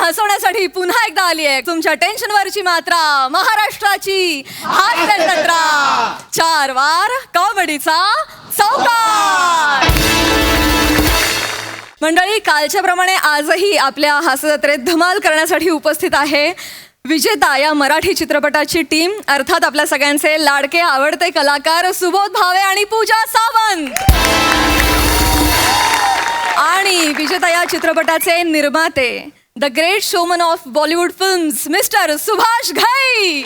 हसवण्यासाठी पुन्हा एकदा आली आहे तुमच्या टेन्शनवरची मात्रा, महाराष्ट्राची हास्य जत्रा, 4 वार कॉमेडीचा चौकार. मंडळी, कालच्या प्रमाणे आजही आपल्या हास्य जत्रेत धमाल करण्यासाठी उपस्थित आहे विजेता या मराठी चित्रपटाची टीम, अर्थात आपल्या सगळ्यांचे लाडके आवडते कलाकार सुबोध भावे आणि पूजा सावंत. आणि विजेता या चित्रपटाचे निर्माते, the great showman of Bollywood films, mister Subhash Ghai.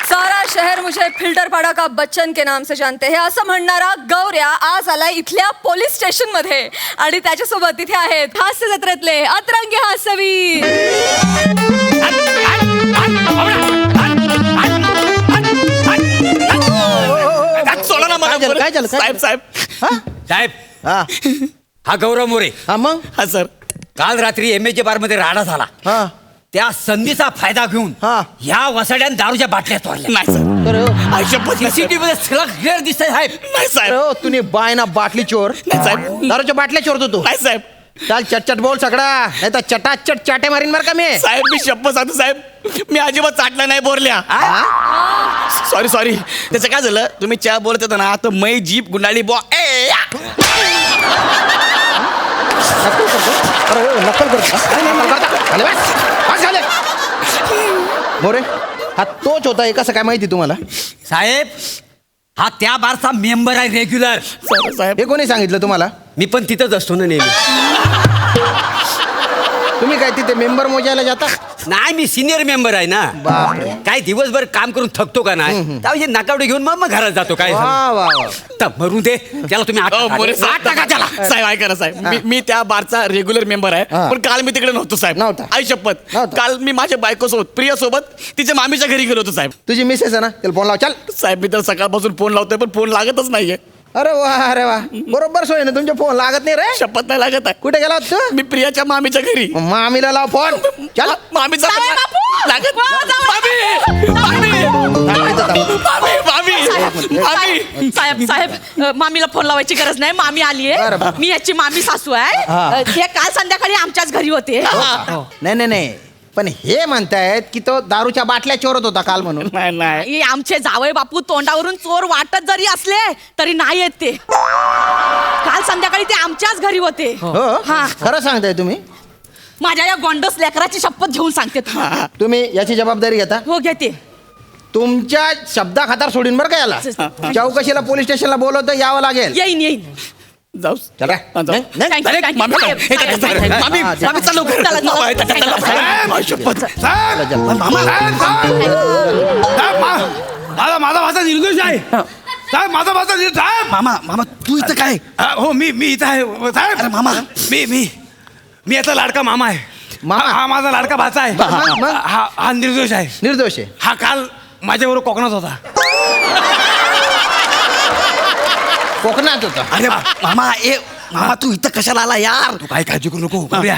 सारा शहर मुझे फिल्टर पाडा का बच्चन के नाम से जानते हैं असं म्हणणारा गौऱ्या आज आलाय इथल्या पोलीस स्टेशन मध्ये आणि त्याच्यासोबत तिथे आहेत हास्य जत्रेतले अतरंगी हास्यवीर. साहेब साहेब साहेब, हा गौरव मोरे. हा मग हा सर, काल रात्री एमएचे बार मध्ये राडा झाला. त्या संधीचा फायदा घेऊन या वसाड्यान दारूच्या बाटल्या चोरल्या. नाही सर, आयुष्यभर सीसीटीव्ही मध्ये सगळं क्लिअर दिसतंय साहेब. नाही साहेब, तुम्ही बाय ना बाटली चोर. नाही साहेब, दारूच्या बाटल्या चोरतो तू. नाही साहेब. चाल चटचट बोल सगळा, नाही तर चटाचट चाटे मारीन बरं का मी. साहेब मी शप्प सांगतो साहेब, मी अजिबात चाटला नाही बोरल्या. Sorry sorry. त्याचं काय झालं, तुम्ही चहा बोलत होता ना तर मै जीप गुंडाळी बॉ नक्कल करतो. मोरे, हा तोच होता. कसं काय माहिती तुम्हाला? साहेब, हा त्या बारचा मेंबर आहे रेग्युलर. साहेब हे कोणी सांगितलं तुम्हाला? मी पण तिथंच असतो ना नेहमी. तुम्ही काय तिथे मेंबर मोजायला जाता? नाही, मी सिनियर मेंबर आहे ना. बापरे. काय दिवसभर काम करून थकतो का नाही, त्यावेळी नाकावडी घेऊन मग घरात जातो. काय वा वा वा. तर मरून दे त्याला तुम्ही आत टाका त्याला. साहेब ऐका ना साहेब, मी त्या बारचा रेग्युलर मेंबर आहे, पण काल मी तिकडे नव्हतो साहेब. नव्हता. आई शपथ, नव्हता. काल मी माझ्या बायको सोबत, प्रिया सोबत तिच्या मामीच्या घरी गेलो होतो साहेब. तुझी मिसेस आहे ना, त्याला फोन लाव. चल. साहेब मी तर सकाळपासून फोन लावतोय पण फोन लागतच नाहीये. अरे वा, अरे वा, बरोबर सोय ना, तुमचे फोन लागत नाही रे. शपथ नाही लागत आहे. कुठे गेला होता तू? मी प्रियाच्या मामीच्या घरी. मामीला लाव फोन. चल. मामीचा साहेब, बापू! लागत. वा, मामी साहेब साहेब, मामीला फोन लावायची गरज नाही. मामी आली बरं, आहे. मी याची मामी सासू आहे. ते काल संध्याकाळी आमच्याच घरी होते. नाही नाही नाही, पण हे म्हणतायत की तो दारूच्या बाटल्या चोरत होता काल म्हणून. नाही हे आमचे जावई बापू तोंडावरून चोर वाटत जरी असले तरी नाही येत ते. काल संध्याकाळी ते आमच्याच घरी होते. हो, हा. खरं सांगताय तुम्ही? माझ्या या गोंडस लेकराची शपथ घेऊन सांगते. तुम्ही याची जबाबदारी घेता? हो घेते. तुमच्या शब्दाखातर सोडीन बरं का याला. चौकशीला पोलीस स्टेशनला बोलवतं यावं लागेल. येईन येईन. जाऊ चला. जाऊ. Thank you, thank you. मामी साहेब, हे काय साहेब, करताय? साहेब, मामी साहेब. मामी चालू कर. चला, चला. मामा, चला. साहेब, शपथ. माझा भाषा निर्दोष आहे साहेब. माझा भाषा निर्दोष साहेब. मामा तू इथं काय? हो, मी इथं आहे साहेब. अरे मामा. मी याचा लाडका मामा आहे. मामा? हा माझा लाडका भाचा आहे. मग? हा निर्दोष आहे. निर्दोष आहे. हा काल माझ्याबरोबर कोकणात होता. कोकणात होता. अरे मामा तू इथं कशाला आला यार? तू काय काळजी करू नको करूया.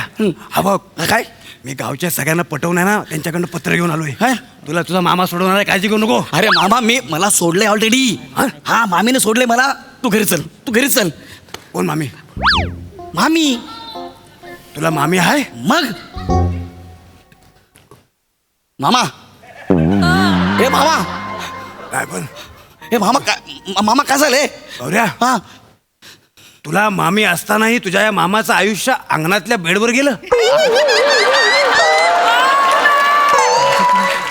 हा बघ काय? मी गावच्या सगळ्यांना पटवून आहे ना, त्यांच्याकडनं पत्र घेऊन आलोय. हा? तुला तुझा मामा सोडवणार आहे, काळजी करू नको. अरे मामा मला सोडले ऑलरेडी. हा मामीने सोडले मला. तू घरी चल. कोण मामी? मामी तुला मामी आहे? मग मामा ए मामा काय पण ए मामा काय झालंय? गौऱ्या, हा तुला मामी असतानाही तुझ्या या मामाचं आयुष्य अंगणातल्या बेडवर गेलं.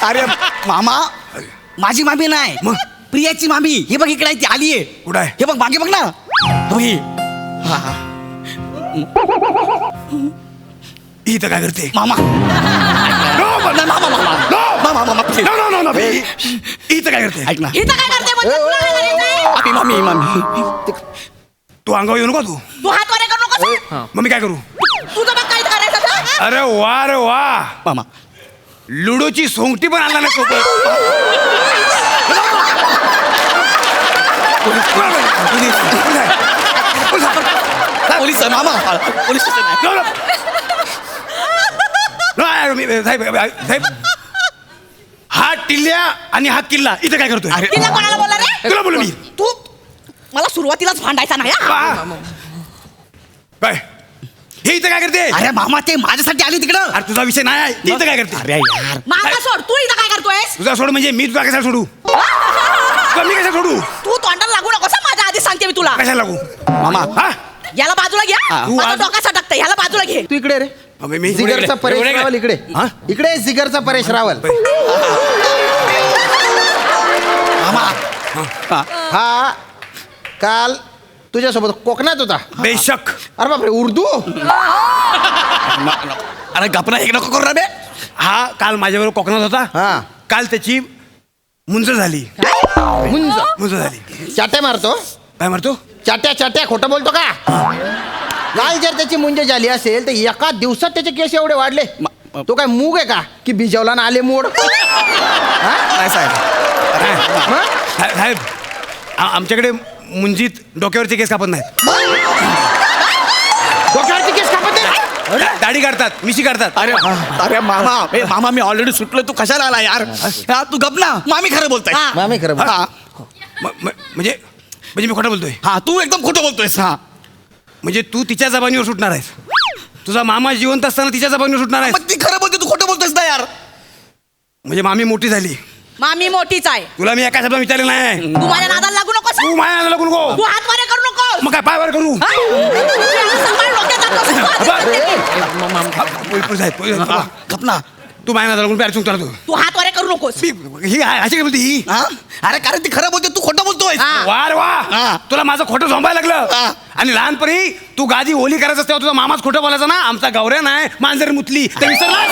अरे मामा, माझी मामी नाही मग? प्रियाची मामी. हे बघ इकडे ती आलीये. कुठं आहे? हे बघ मागे बघ ना. तो ही. इथं काय करते? मामा नाही, मामा please. No. इथं काय करते? ऐक ना. इथं काय करते म्हणजे तुला काय करायचंय? मामी तू अंगावर येऊ नको तू. तू हात वर करू नकोस. मग मी काय करू? तुझं बघ काय करायचं ते? अरे वा मामा लुडोची सोंगटी पण आणला नाही सोबत. पोलीस मामा पोलीस स्टेशन साहेब, हा टिल्ल्या आणि हा किल्ला इथं काय करतोय? तिला कोणाला बोलला रे? तुला बोलू मी. तू मला सुरुवातीलाच भांडायचा नाही हा? काय हे इथं काय करते अरे मामा ते माझ्यासाठी आली तिकडं. अरे तुझा विषय नाही आहे ती इथं काय करते अरे यार माझा सोड, तू इथं काय करतोयस? तुझा सोड म्हणजे मी तुला कशाला सोडू मी कशा सोडू तू तोंडाला लागू नकोस हं, माझ्या आधी सांगते मी तुला. कशाला लागू मामा हा याला बाजूला घ्या, हा. माझा आज- डोका सटकतं, ह्याला बाजूला घे. तू इकडे रे मी जिगरचा परेश इकडे- रावल इकडे हा? इकडे जिगरचा परेश रावल मामा हा काल तुझ्यासोबत कोकणात होता. बेशक अरे बापरे उर्दू अरे गपना एक नको करू ना बे. हा काल माझ्याबरोबर कोकणात होता हा. काल त्याची मुंज झाली मुंज मुंज झाली चाट्या मारतो काय मारतो चाट्या चाट्या खोटं बोलतो का काल जर त्याची मुंज झाली असेल तर एका दिवसात त्याचे केस एवढे वाढले तो काय मूग आहे का की भिजवला ना आले मोड नाही साहेब. साहेब आमच्याकडे मुंजीत डोक्यावरचे केस कापत नाहीत डोक्यावरचे केस कापत नाही? दाढी काढतात मिशी काढतात अरे अरे मामा ए मामा मी ऑलरेडी सुटलो तू कशाला आला यार हा, तू गप ना मामी खरं बोलताय. हा. मामी खरं बोल. हा म्हणजे मी खोटं बोलतोय हा तू एकदम खोटं बोलतोयस. हा म्हणजे तू तिच्या जबानीवर सुटणार आहेस तुझा मामा जिवंत असताना तिच्या जबानीवर सुटणार आहेस मग ती खरं बोलते तू खोटं बोलतोयस ना यार. म्हणजे मामी मोठी झाली मामी मोठीच आहे, तुला मी एका शब्दात विचारलं नाही तू माझ्या नादाला लागू नकोस तू हं. माया लागू नको तू हात वर करू नकोस. मग काय पायवर करू हं? तू याला सांभाळ, डोक्यात जातोस. तू आधी सांगते. पोलीस आहेत हा, गप ना. तू माया लागून प्यार चुकतो तू तू हात वर करू नकोस. ही अशी काय बोलते ही हा अरे कारण ती खरं बोलते तू खोटं बोलतोयस. हा. वार वा हा. तुला माझं खोटं झोंबायला लागलं हा. आणि लहानपणी तू गादी ओली करायचं तेव्हा तुझा मामाच खोटं बोलायचा ना आमचा गौऱ्या नाही मांजर मुतली ते विसरलास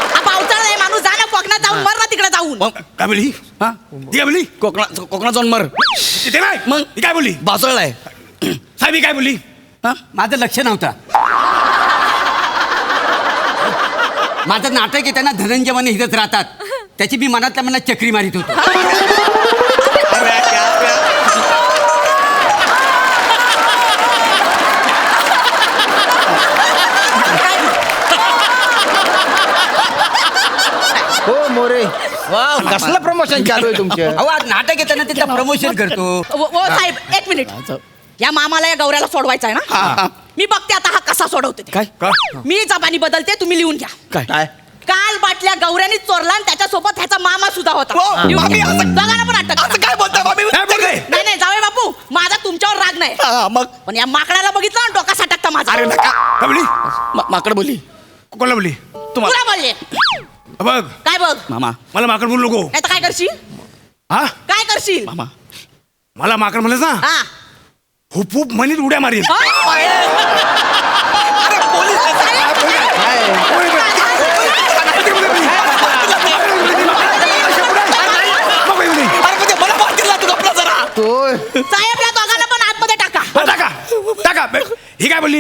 हा पावसाळा आहे, माणूस जा ना कोकणात जाऊन मर ना तिकडे जाऊन. मग काय बोलली हा ती काय बोलली कोकणात जाऊन मर तिथे नाही मग? ही काय बोलली बासळला आहे. साहेब ही काय बोलली माझं लक्ष नव्हतं माझं नाटक आहे त्यांना धनंजय माने इथंच राहतात त्याची मी मनातल्या मनात चक्री मारित होतो अरे यार. हो मोरे कसलं प्रमोशन चालू आहे तुमचं अहो आज नाटक आहे त्यांना तिथलं प्रमोशन करतो ओ साहेब एक मिनिट, या मामाला या गौऱ्याला सोडवायचा आहे हा, हा. ना. मी बघते आता हा कसा सोडवते ते. काय का मी जबानी बदलते, तुम्ही लिहून घ्या. काय काल बाटल्या गौऱ्याने चोरला आणि त्याच्यासोबत ह्याचा मामा सुद्धा होता. हो, लिहून मामी, घ्या. असं- दोघांना पण अटक असं करा. काय बोलताय मामी. काय बोलते नाही नाही जावे बापू, माझा तुमच्यावर राग नाही, हा, मग पण या माकडाला बघितलं ना डोका सटकता माझा. अरे नका काय बोलली माकड बोली कोणाला बोलली तुला बोलले बघ काय बघ, मामा मला माकड बोलू नको नाही तर काय करशील, हा काय करशील. मामा मला माकड म्हणलं ना हा हुप हुप म्हणीत उड्या मारील अरे पोलीस अरे मला वाटतील ना तू गप्पा जरा. साहेब या दोघांना पण आतमध्ये टाका. टाका टाका ही काय बोलली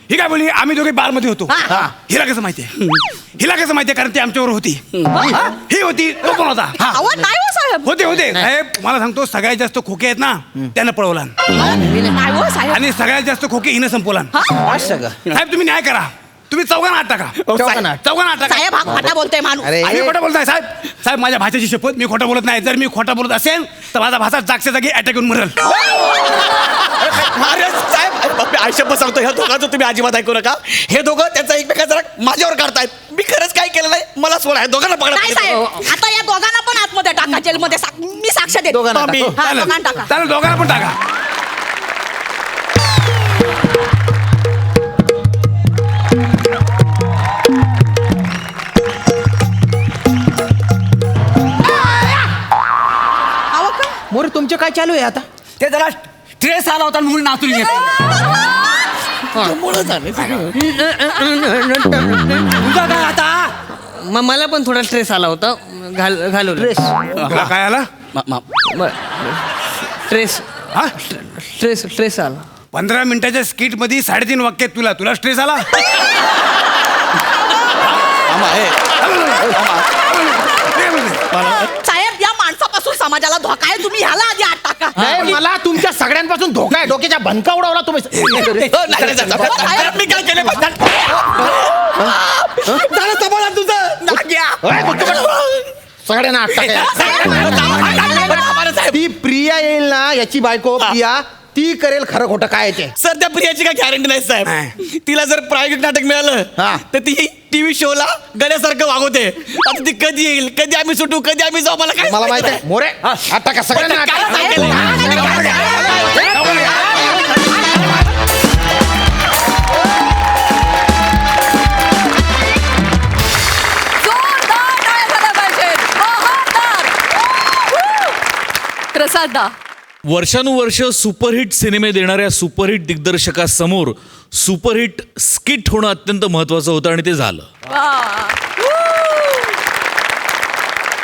ही काय बोलली आम्ही दोघे बार मध्ये होतो हा. हिला कसं माहितीये हिला कसं माहितीये कारण ती आमच्यावर होती ही होती तो पण होता अहो नाही हो साहेब, होते साहेब मला सांगतो सगळ्यात जास्त खोके आहेत ना त्यानं पळवला नाही हो साहेब. आणि सगळ्यात जास्त खोके हिनं संपवला साहेब तुम्ही न्याय करा तुम्ही चौघांना आत टाका चौघांना. चौघांना आत टाका साहेब हा खोटा बोलतोय माणूस. अरे आम्ही खोटं बोलताय साहेब साहेब माझ्या भाषेची शपथ मी खोटं बोलत नाही जर मी खोटं बोलत असेल तर माझा भाषा जागच्या जागी अटॅक येऊन मरेल अरे साहेब मी आयुष्यभर सांगतो ह्या दोघांचं तुम्ही अजिबात ऐकू नका. हे दोघं त्यांचा एकमेकाचा राग माझ्यावर काढतायत. मी खरंच काय केलं नाही मला सोडा. दोघांना काय पकडा. साहेब आता या दोघांना पण आतमध्ये टाका जेलमध्ये. मी साक्ष देते. दोघांना मामी. टाका. हा, दोघांना टाका. चालेल दोघांना पण टाका अहो का मोरे तुमचं काय चालू आहे आता ते जरा स्ट्रेस आला होता म्हणून नाचून घेत तुझा काय आता मला पण थोडा स्ट्रेस आला होता घालवलं ड्रेस तुला काय आला स्ट्रेस हा स्ट्रेस आला 15 मिनिटाच्या स्किट मध्ये 3.5 वाक्यात तुला स्ट्रेस आला मामा, हे. साहेब या माणसापासून समाजाला धोका आहे, तुम्ही ह्याला आधी आत टाका. नाही मला तुमच्या सगळ्यांपासून धोका आहे डोक्याच्या भनका उडवला तुम्ही नाही, मी काय केलं झालं सांभाळा तुझं नाग्या. सगळ्यांना आत टाका. ती प्रिया येईल ना याची बायको प्रिया ती करेल खरं खोटं काय ते. सर त्या प्रियाची काय गॅरंटी नाही साहेब. तिला जर प्रायव्हेट नाटक मिळालं हा. तर ती टीव्ही शोला गड्यासारखं वागवते. आता ती कधी येईल, कधी आम्ही सुटू, कधी आम्ही जाऊ, मला काय मला माहित आहे मोरे आता का सगळ्यांना काय अटक- सांगितलं? जोरदार टाळ्या झाल्या पाहिजेत. बहारदार. प्रसाददा, वर्षानुवर्ष सुपरहिट सिनेमे देणाऱ्या सुपरहिट दिग्दर्शकासमोर सुपरहिट स्किट होणं अत्यंत महत्वाचं होतं आणि ते झालं.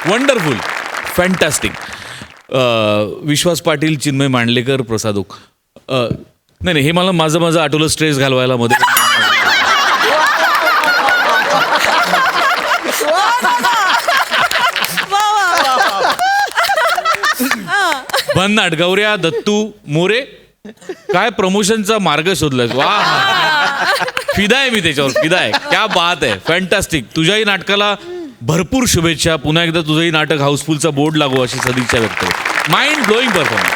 Wonderful, fantastic. विश्वास पाटील, चिन्मय मांडलेकर, प्रसाद ओक. नाही हे मला माझं आठवलं स्ट्रेस घालवायला मध्ये. भन्नाट, गौऱ्या, दत्तू, मोरे, काय प्रमोशनचा मार्ग शोधलाय. वा, फिदा आहे मी त्याच्यावर, फिदा आहे. क्या बात आहे, फॅन्टॅस्टिक. तुझ्याही नाटकाला भरपूर शुभेच्छा. पुन्हा एकदा तुझंही नाटक हाऊसफुलचा बोर्ड लागू अशी सदिच्छा व्यक्त करतो. Mind blowing performance.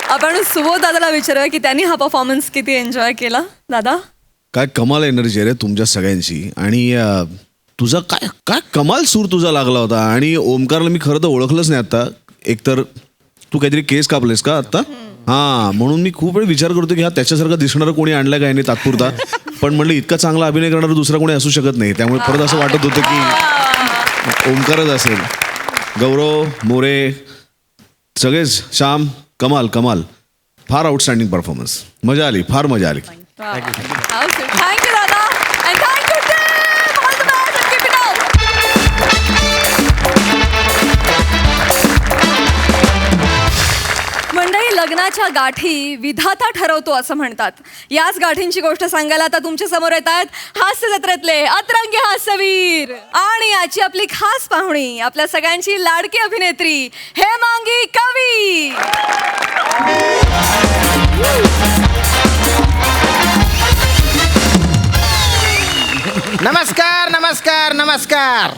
आपण सुबोध दादाला विचारूया की त्यांनी हा परफॉर्मन्स किती एन्जॉय केला. दादा, काय कमाल एनर्जी रे तुमच्या सगळ्यांची. आणि तुझा काय काय कमाल सूर तुझा लागला होता. आणि ओमकारला मी खरं तर ओळखलंच नाही आता. एकतर तू काहीतरी केस कापलेस का आत्ता? हां, म्हणून मी खूप वेळ विचार करतो की हा त्याच्यासारखा दिसणारा कोणी आणलाय काय नाही तात्पुरता. पण म्हणलं इतका चांगला अभिनय करणारा दुसरा कोणी असू शकत नाही. त्यामुळे परत असं वाटत होतं की ओमकारच असेल. गौरव, मोरे, सगळेच, श्याम, कमाल कमाल. फार आउटस्टँडिंग परफॉर्मन्स. मजा आली, फार मजा आली. थँक्यू दादा. And thank you, team. All the best and keep it up. मंडळी, लग्नाच्या गाठी विधाता ठरवतो असं म्हणतात. याच गाठींची गोष्ट सांगायला आता तुमच्या समोर येत आहेत हास्य जत्रेतले अतरंगी हास्यवीर. आणि याची आपली खास पाहुणी, आपल्या सगळ्यांची लाडकी अभिनेत्री हेमांगी कवी. नमस्कार नमस्कार नमस्कार.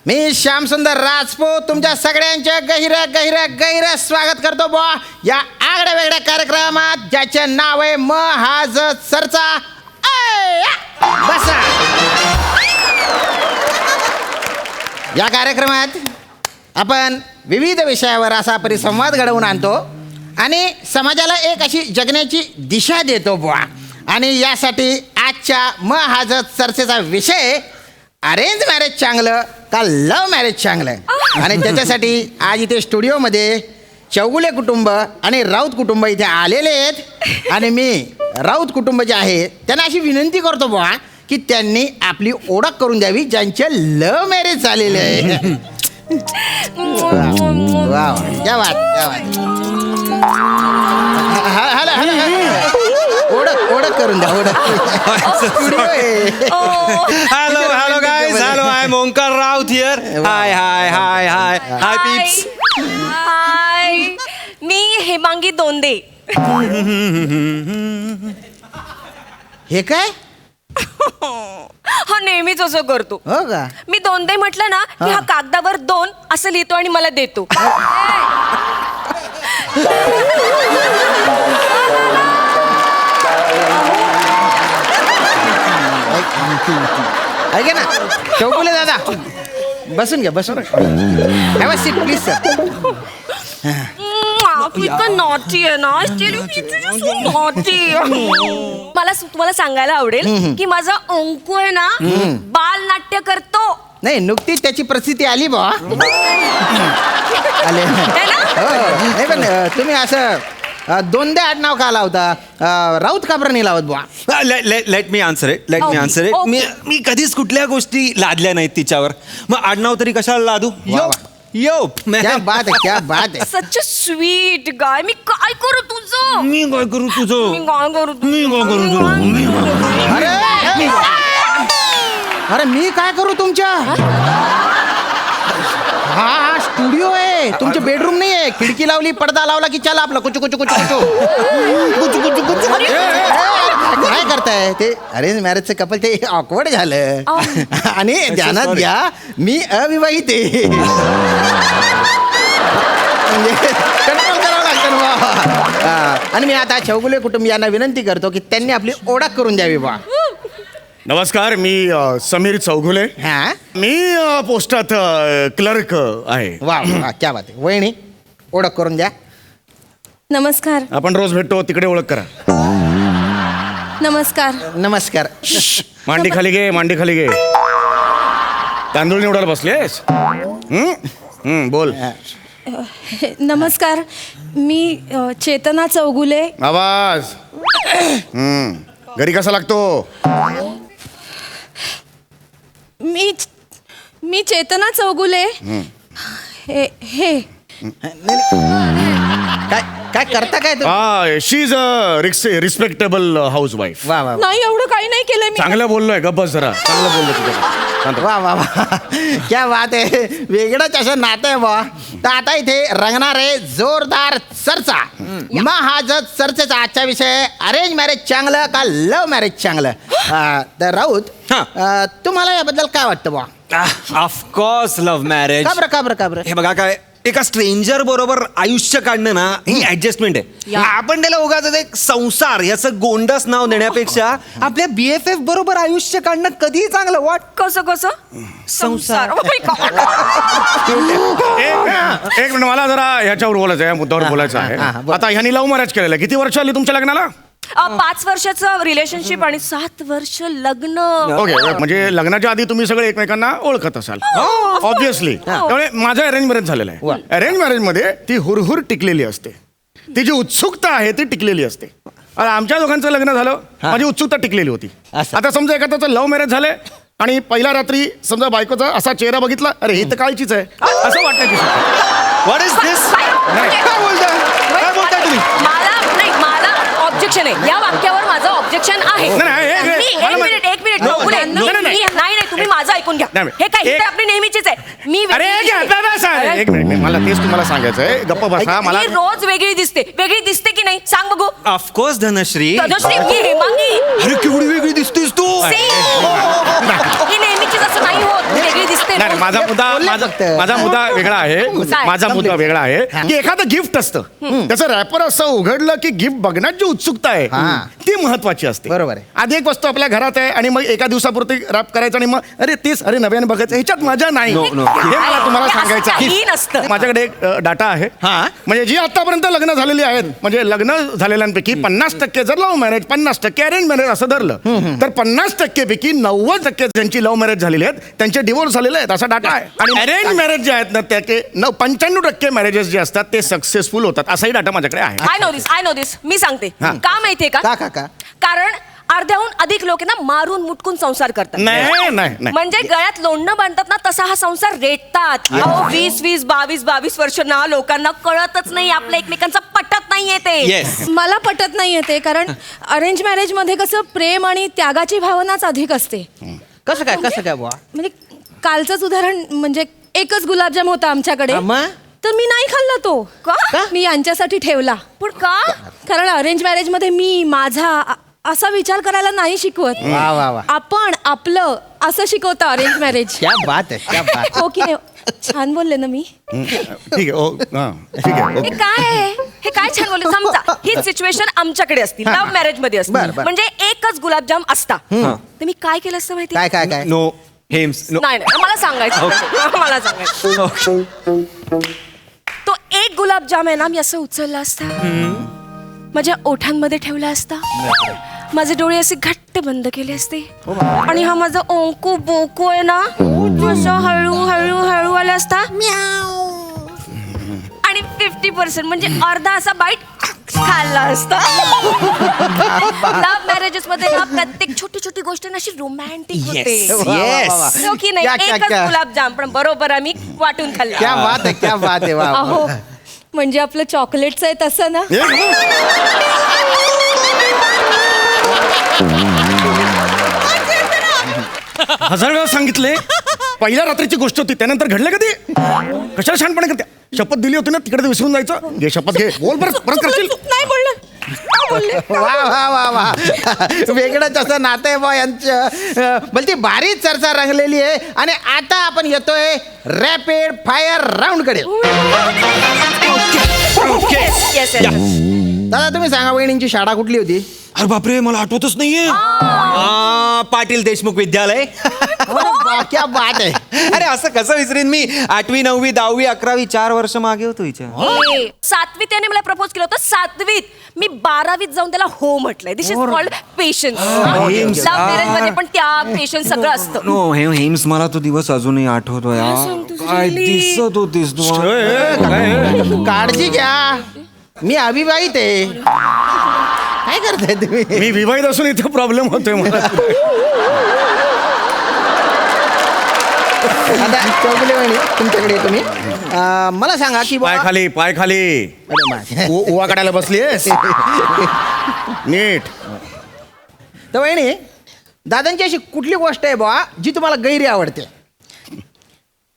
मी श्यामसुंदर राजपूत तुमच्या सगळ्यांच्या गहिरं स्वागत करतो बुवा या आगळ्या वेगळ्या कार्यक्रमात ज्याचे नाव आहे महाजत चर्चा. बसा. या कार्यक्रमात आपण विविध विषयावर असा परिसंवाद घडवून आणतो आणि समाजाला एक अशी जगण्याची दिशा देतो बुवा. आणि यासाठी आजच्या महाजत चर्चेचा विषय अरेंज मॅरेज चांगलं का लव्ह मॅरेज चांगलं. आणि त्याच्यासाठी आज इथे स्टुडिओमध्ये चौगुले कुटुंब आणि राऊत कुटुंब इथे आलेले आहेत. आणि मी राऊत कुटुंब जे आहे त्यांना अशी विनंती करतो बुवा की त्यांनी आपली ओळख करून द्यावी ज्यांचे लव्ह मॅरेज झालेले आहे. वा वा, क्या बात, क्या बात. ओळख करून द्या, ओळख. स्टुडिओ आहे. Hello guys, hello, I am Omkar Raut here. Hi hi hi hi hi peeps. Hi, मी हेमांगी दोंदे. हे काय? हा नेहमीच असं करतो. हो का? मी दोंदे म्हटलं ना की हा कागदावर 2 असं लिहितो आणि मला देतो. ऐका ना चौगुले दादा, बसून घ्या, बसून. Have a seat please sir. तू इतकं नॉटी आहे ना. मला तुम्हाला सांगायला आवडेल की माझा अंकू आहे ना बाल नाट्य करतो. नाही, नुकतीच त्याची प्रसिद्धी आली बा. आले. है ना? हो. नाही पण तुम्ही असं दोनदा आडनाव का लावता? राऊत का बरं नाही लावत बुवा? Let me answer it, let me answer it. मी कधीच कुठल्या गोष्टी लादल्या नाहीत तिच्यावर. मग आडनाव तरी कशाला लादू? वा, यो क्या बात आहे, क्या बात आहे. सच स्वीट गाय. मी काय करू तुझं? मी काय करू मी तुझं? काय करू मी काय करू तुझं? अरे मी काय करू तुमच्या? हा स्टुडिओ आहे, तुमचे बेडरूम नाही आहे. खिडकी लावली, पडदा लावला की चला आपलं कुचू कुचू कुचू कुचू कुचू कुचू कुचू. काय करताय ते? अरेंज मॅरेजचं कपल ते ऑकवर्ड झालं. आणि ध्यानात घ्या मी अविवाहित आहे. म्हणजे कंट्रोल करावं लागतं ना बुवा. आणि मी आता चौगुले कुटुंबियांना विनंती करतो की त्यांनी आपली ओळख करून द्यावी बा. नमस्कार, मी समीर चौगुले. हा मी पोस्टात क्लर्क आहे. वा वा क्या बात आहे. वहिनी ओळख करून द्या. नमस्कार. आपण रोज भेटतो, तिकडे ओळख करा. नमस्कार. नमस्कार. मांडी खाली घे, मांडी खाली घे. तांदूळ निवडायला बसलेस? बोल. नमस्कार, मी चेतना चौगुले. आवाज. घरी कसा लागतो? मी चेतना चौगुले. हे काय काय करता काय तू? She is a respectable housewife. वा वा नाही, एवढं काही नाही केलंय मी. चांगलं बोललोय, गप्प बस जरा. चांगलं बोललो तुझं. वा वा वा क्या बात आहे. वेगळंच असं नातं आहे बा. तर आता इथे रंगणार आहे जोरदार चर्चा. मग हा जर चर्चेचा आजचा विषय अरेंज मॅरेज चांगलं का लव्ह मॅरेज चांगलं? तर राऊत, तुम्हाला याबद्दल काय वाटतं बा? Of course love marriage. का बरं हे बघा, काय एका स्ट्रेंजर बरोबर आयुष्य काढणं ना, ही ऍडजस्टमेंट आहे. आपण त्याला उगाच एक संसार याचं गोंडस नाव देण्यापेक्षा आपल्या BFF बरोबर आयुष्य काढणं कधीही चांगलं. वाट कसं संसार Oh my God. एक मिनिट, मला जरा ह्याच्यावर बोलायचं आहे, या मुद्द्यावर बोलायचं आहे. आता ह्यांनी लव्ह मॅरेज केलेलं आहे. किती वर्ष आली तुमच्या लग्नाला? 5 वर्षाचं रिलेशनशिप आणि 7 वर्ष लग्न. ओके, म्हणजे लग्नाच्या आधी तुम्ही सगळे एकमेकांना ओळखत असाल ऑब्विसली. त्यामुळे माझं अरेंज मॅरेज झालेलं आहे. अरेंज मॅरेज मध्ये ती हुरहुर टिकलेली असते, ती जी उत्सुकता आहे ती टिकलेली असते. आता आमच्या दोघांचं लग्न झालं, माझी उत्सुकता टिकलेली होती. आता समजा एखाद्याचं लव्ह मॅरेज झालंय आणि पहिल्या रात्री समजा बायकोचा असा चेहरा बघितला, अरे ही तर काळचीच आहे, असं वाटायची. व्हॉट इज दिस? काय बोलताय तुम्ही? मला ऑब्जेक्शन आहे या वाक्यावर. माझं ऑब्जेक्शन आहे. एक मिनिट नाही, तुम्ही माझं ऐकून घ्या. हे काय ही तर आपली नेहमीचीच आहे. मी एक मिनिट, मला तेच तुम्हाला सांगायचं आहे. गप्प बसा. मला रोज वेगळी दिसते की नाही सांग बघू? ऑफकोर्स धनश्री. तनुश्री, मी हेमांगी. अरे केवढी वेगळी दिसतेस तू. ही नेहमीचीच असं नाही होत, वेगळी दिसते. नाही, माझा मुद्दा वेगळा आहे. माझा मुद्दा वेगळा आहे की एखादं गिफ्ट असतं, त्याचं रॅपर असं उघडलं की गिफ्ट बघण्याची जी उत्सुकता आहे ती महत्वाची असते. बरोबर आहे. आधी एक वस्तू आपल्या घरात आहे आणि मग एका दिवसापुरती रॅप करायचं आणि मग अरे नव्याने बघायचं, ह्याच्यात मजा नाही. हे मला तुम्हाला सांगायचं आहे. माझ्याकडे एक डाटा आहे, म्हणजे जी आतापर्यंत लग्न झालेली आहेत, म्हणजे लग्न झालेल्यांपैकी 50% जर लव्ह मॅरेज, 50% अरेंज मॅरेज असं धरलं तर 50% पैकी 90% ज्यांची लव्ह मॅरेज झालेली आहेत त्यांचे डिवोर्स झालेले आहेत, असा डाटा आहे. आणि अरेंज मॅरेज जे आहेत ना, त्याचे 95% मॅरेजेस जे असतात ते सक्सेसफुल होतात, असाही डाटा माझ्याकडे आहे. आय नो दिस. मी सांगते का माहितीये का? कारण अर्ध्याहून अधिक लोक ना मारून मुटकून संसार करतात. नाही. म्हणजे गळ्यात लोणनं बांधतात ना, तसा हा संसार रेटतात. 20, 22 वर्ष ना लोकांना कळतच नाही, आपल्या एकमेकांचा पटत नाहीये ते. मला पटत नाहीये ते, कारण अरेंज मॅरेज मध्ये कसं प्रेम आणि त्यागाची भावनाच अधिक असते. कसं काय बुवा? म्हणजे कालचंच उदाहरण, म्हणजे एकच गुलाबजाम होता आमच्याकडे, तर मी नाही खाल्ला तो. का? मी यांच्यासाठी ठेवला. पण का? कारण अरेंज मॅरेज मध्ये मी माझा असा विचार करायला नाही शिकवत. आपण आपलं असं शिकवतं अरेंज मॅरेज. क्या बात आहे. हो की नाही? छान बोलले ना मी? ठीक आहे. हे काय छान बोलले. समजा ही सिच्युएशन आमच्याकडे असती, लव्ह मॅरेज मध्ये असती, म्हणजे एकच गुलाबजाम असता, तर मी काय केलं असतं माहिती? काय नो हेम्स. नाही, मला सांगायचं. तो एक गुलाबजाम आहे ना, मी असं उचलला असता, माझ्या ओठांमध्ये ठेवला असता, माझे डोळे असे घट्ट बंद केले असते, आणि हा माझा ओंकू बोकू आहे ना, असं हळू आला असता, आणि 50% म्हणजे अर्धा असा बाईट खाल्ला असता. लव्ह मॅरेजेस मध्ये ना प्रत्येक छोटी गोष्ट ना अशी रोमॅन्टिक होते. हो की नाही? एकच गुलाबजाम पण बरोबर आम्ही वाटून खाल्ला. क्या बात आहे. अहो, म्हणजे आपलं चॉकलेटचं आहे तसं ना. हजार वेळा सांगितले, पहिल्या रात्रीची गोष्ट होती, त्यानंतर घडलं कधी? कशाला शहाणपणे करते? शपथ दिली होती ना, तिकडे विसरून जायचं. घे शपथ, घे. बोल परत करशील. नाही बोललं. वा वेगळंच असं नातं आहे बा यांचं. भलती भारी चर्चा रंगलेली आहे. आणि आता आपण येतोय रॅपिड फायर राऊंड कडे. येस दादा तुम्ही सांगा वहिनींची शाळा कुठली होती? अरे बापरे मला आठवतच नाहीये पाटील देशमुख विद्यालय. क्या बात आहे. अरे असं कसं विसरीन मी. 8वी 9वी 10वी 11वी 4 वर्ष मागे होतो हिच्या. 7वीत त्याने मला प्रपोज केलं होतं. 7वीत मी 12वीत जाऊन त्याला हो म्हटलंय. This is called patience. Love marriage मध्ये पण त्या पेशन्स सगळं असतं. नो हेम्स मला तो दिवस अजूनही आठवतो यार. काय दिसत होतीस तू. काळजी घ्या मी अविवाहित आहे. काय करताय तुम्ही? मी विवाहित असून इथे प्रॉब्लेम होतोय मला. आता चौगुले वहिनी तुमच्याकडे येतो मी. मला सांगा की पाय खाली पाय खाली. उवा काढायला बसलीयस नीट. तर वहिनी दादांची अशी कुठली गोष्ट आहे बुवा जी तुम्हाला गैरी आवडते?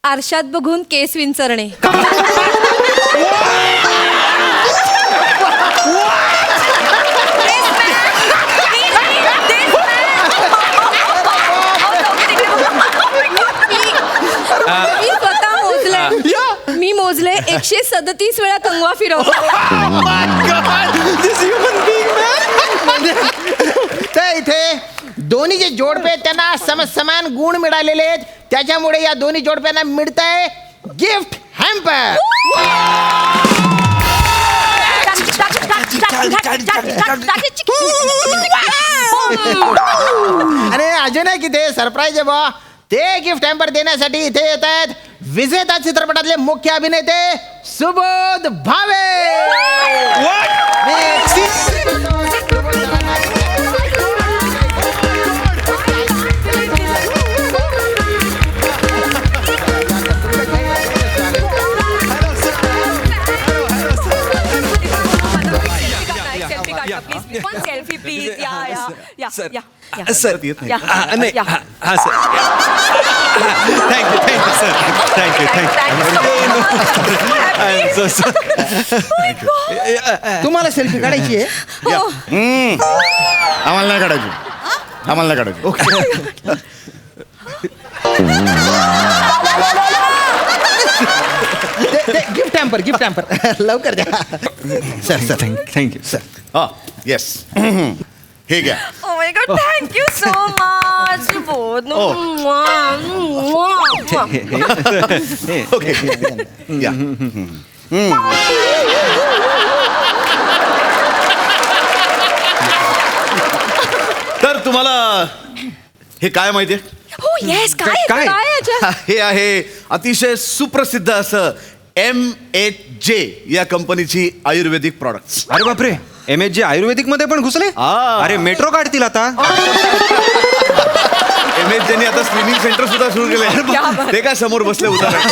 आरशात बघून केस विंचरणे. मी स्वतः मोजलंय. मी मोजले 137 वेळा कंगवा फिरवतो. तर इथे दोन्ही जे जोडपे आहेत त्यांना समान गुण मिळालेले आहेत. त्याच्यामुळे या दोन्ही जोडप्यांना मिळतंय गिफ्ट हॅम्पर. आणि अजून एक इथे सरप्राईज आहे बा. ते गिफ्ट हॅम्पर देण्यासाठी इथे येत आहेत विजेता चित्रपटातले मुख्य अभिनेते सुबोध भावे. Selfie please. या सर या या नाही हा सर. Thank you sir. थँक्यू. तुम्हाला सेल्फी काढायची आहे? आम्हाला नाही काढायची. आम्हाला नाही काढायची. ओके. गिफ्ट हॅम्पर लवकर द्या. Sir thank you sir. हा येस. हे घ्या. Oh my God, thank you so much, Subodh. Okay या. तर तुम्हाला हे काय माहितीये? Oh yes, काय याच्यात? हे आहे अतिशय सुप्रसिद्ध असं MHJ या कंपनीची आयुर्वेदिक प्रॉडक्ट्स. अरे बापरे MHJ आयुर्वेदिक मध्ये पण घुसले. अरे मेट्रो काढतील आता. MHJ आता स्विमिंग सेंटर सुद्धा सुरू केले. ते काय समोर बसले उदाहरण.